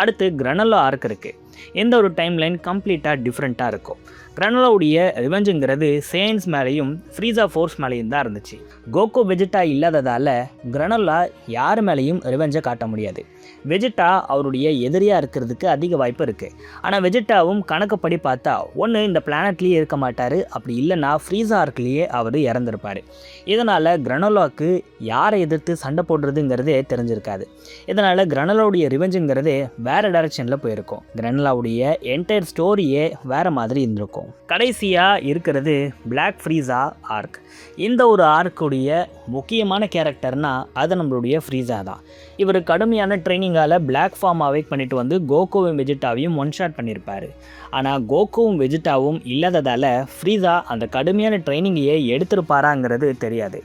அடுத்து கிரனலோ ஆர்க் இருக்குது. இந்த ஒரு டைம்லைன் கம்ப்ளீட்டாக டிஃப்ரெண்ட்டாக இருக்கும். கிரனலோடைய ரிவெஞ்சுங்கிறது சேயன்ஸ் மேலேயும் ஃப்ரீஸா ஃபோர்ஸ் மேலேயும் தான் இருந்துச்சு. கோகோ வெஜிட்டா இல்லாததால் கிரனலா யார் மேலேயும் ரிவெஞ்சை காட்ட முடியாது. வெஜிட்டா அவருடைய எதிரியாக இருக்கிறதுக்கு அதிக வாய்ப்பு இருக்குது. ஆனால் வெஜிட்டாவும் கணக்குப்படி பார்த்தா ஒன்று இந்த பிளானட்லேயே இருக்க மாட்டார், அப்படி இல்லைன்னா ஃப்ரீஸா ஆர்க்லேயே அவர் இறந்துருப்பார். இதனால் கிரனலோவுக்கு யாரை எதிர்த்து சண்டை போடுறதுங்கிறதே தெரிஞ்சிருக்காது. இதனால் கிரனலோடைய ரிவெஞ்சுங்கிறதே வேறு டைரக்ஷனில் போயிருக்கும். கிரனலாவுடைய என்டையர் ஸ்டோரியே வேறு மாதிரி இருந்திருக்கும். கடைசியாக இருக்கிறது பிளாக் ஃப்ரீஸா ஆர்க். இந்த ஒரு ஆர்க்குடைய முக்கியமான கேரக்டர்னா அது நம்மளுடைய ஃப்ரீஸா தான். இவர் கடுமையான ட்ரைனிங்கால் பிளாக் ஃபார்ம் அவேக் பண்ணிட்டு வந்து கோகோவும் வெஜிட்டாவையும் ஒன் ஷாட் பண்ணியிருப்பார். ஆனால் கோகோவும் வெஜிட்டாவும் இல்லாததால் ஃப்ரீஸா அந்த கடுமையான ட்ரைனிங்கையே எடுத்திருப்பாராங்கிறது தெரியாது.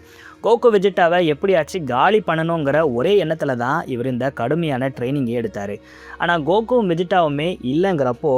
கோகோ வெஜிட்டாவை எப்படியாச்சும் காலி பண்ணணுங்கிற ஒரே எண்ணத்தில் தான் இவர் இந்த கடுமையான ட்ரைனிங்கை எடுத்தார். ஆனால் கோகோவும் வெஜிட்டாவுமே இல்லைங்கிறப்போ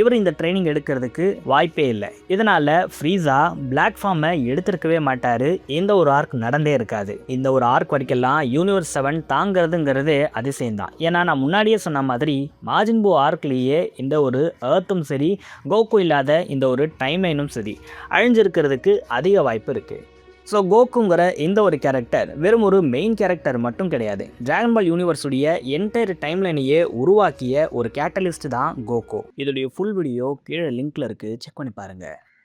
இவர் இந்த ட்ரைனிங் எடுக்கிறதுக்கு வாய்ப்பே இல்லை. இதனால் ஃப்ரீஸா பிளாக் ஃபார்மை எடுத்திருக்கவே மாட்டார். இந்த ஒரு ஆர்க் நடந்தே இருக்காது. இந்த ஒரு ஆர்க் வரைக்கெல்லாம் யூனிவர்ஸ் 7 தாங்கிறதுங்கிறது அதிசயம்தான். ஏன்னா நான் முன்னாடியே சொன்ன மாதிரி மாஜின் பூ ஆர்க்லேயே இந்த ஒரு ஏர்த்தும் சரி, கோகோ இல்லாத இந்த ஒரு டைம்லைனும் சரி அழிஞ்சிருக்கிறதுக்கு அதிக வாய்ப்பு இருக்குது. ஸோ கோகுங்கிற இந்த ஒரு கேரக்டர் வெறும் ஒரு மெயின் கேரக்டர் மட்டும் கிடையாது. டிராகன் பால் யூனிவர்ஸுடைய என்டையர் டைம்லைனையே உருவாக்கிய ஒரு கேட்டலிஸ்ட் தான் கோகோ. இதோடைய ஃபுல் வீடியோ கீழே லிங்க்ல இருக்குது, செக் பண்ணி பாருங்கள்.